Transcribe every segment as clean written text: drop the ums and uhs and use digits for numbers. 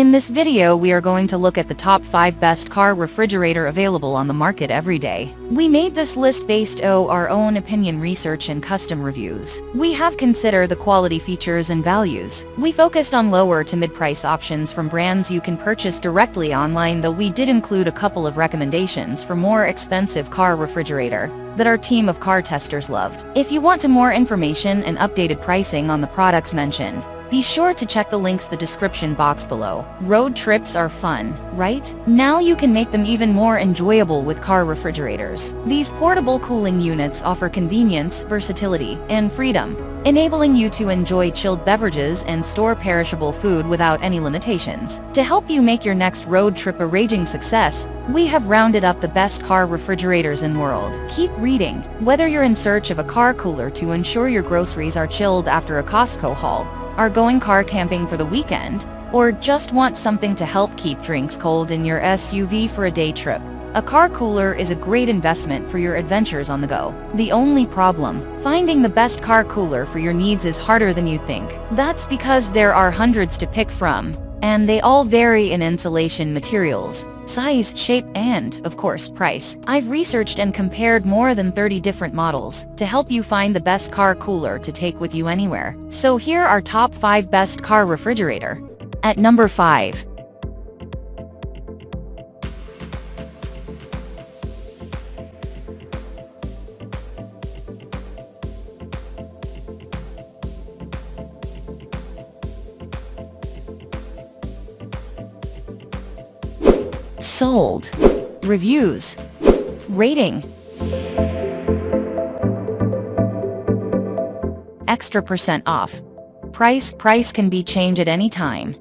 In this video we are going to look at the top 5 best car refrigerator available on the market every day. We made this list based on our own opinion research and custom reviews. We have considered the quality features and values. We focused on lower to mid-price options from brands you can purchase directly online, though we did include a couple of recommendations for more expensive car refrigerator that our team of car testers loved. If you want more information and updated pricing on the products mentioned, be sure to check the links in the description box below. Road trips are fun, right? Now you can make them even more enjoyable with car refrigerators. These portable cooling units offer convenience, versatility, and freedom, enabling you to enjoy chilled beverages and store perishable food without any limitations. To help you make your next road trip a raging success, we have rounded up the best car refrigerators in the world. Keep reading. Whether you're in search of a car cooler to ensure your groceries are chilled after a Costco haul, are going car camping for the weekend, or just want something to help keep drinks cold in your SUV for a day trip, a car cooler is a great investment for your adventures on the go. The only problem, finding the best car cooler for your needs is harder than you think. That's because there are hundreds to pick from, and they all vary in insulation materials, size, shape, and, of course, price. I've researched and compared more than 30 different models to help you find the best car cooler to take with you anywhere. So here are top 5 best car refrigerator. At number 5. Sold. Reviews. Rating. Extra % off. Price can be changed at any time.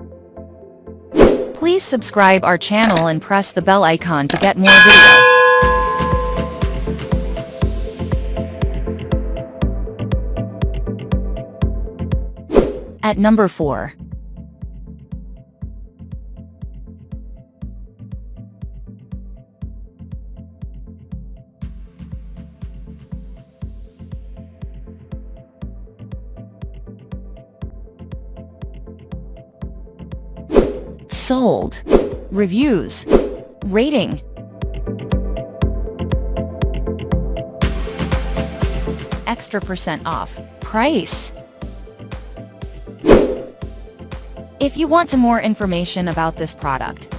Please subscribe our channel and press the bell icon to get more videos. At number 4. Sold. Reviews. Rating. Extra % off. Price. If you want more information about this product,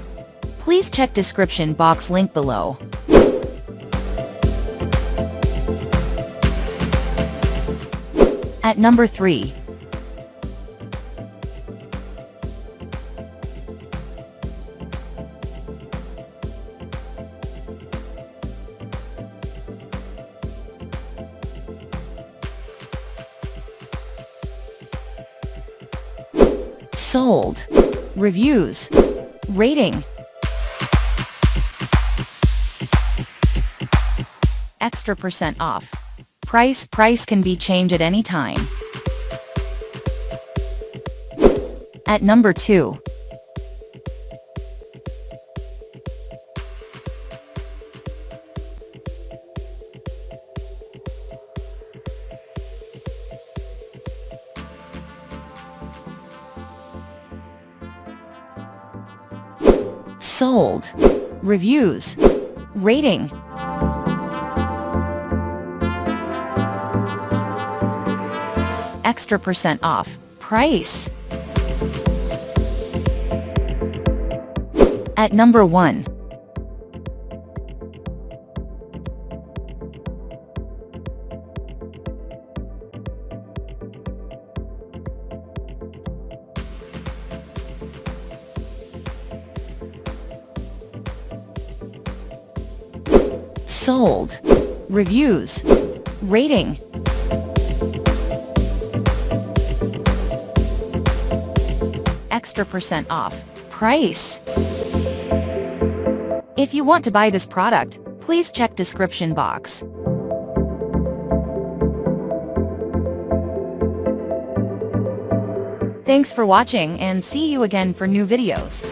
please check description box link below. At number 3. Sold. Reviews. Rating. Extra % off. Price can be changed at any time. At number 2. Sold. Reviews. Rating. Extra % off. Price. At number 1. Sold. Reviews. Rating. Extra % off. Price. If you want to buy this product, please check description box. Thanks for watching and see you again for new videos.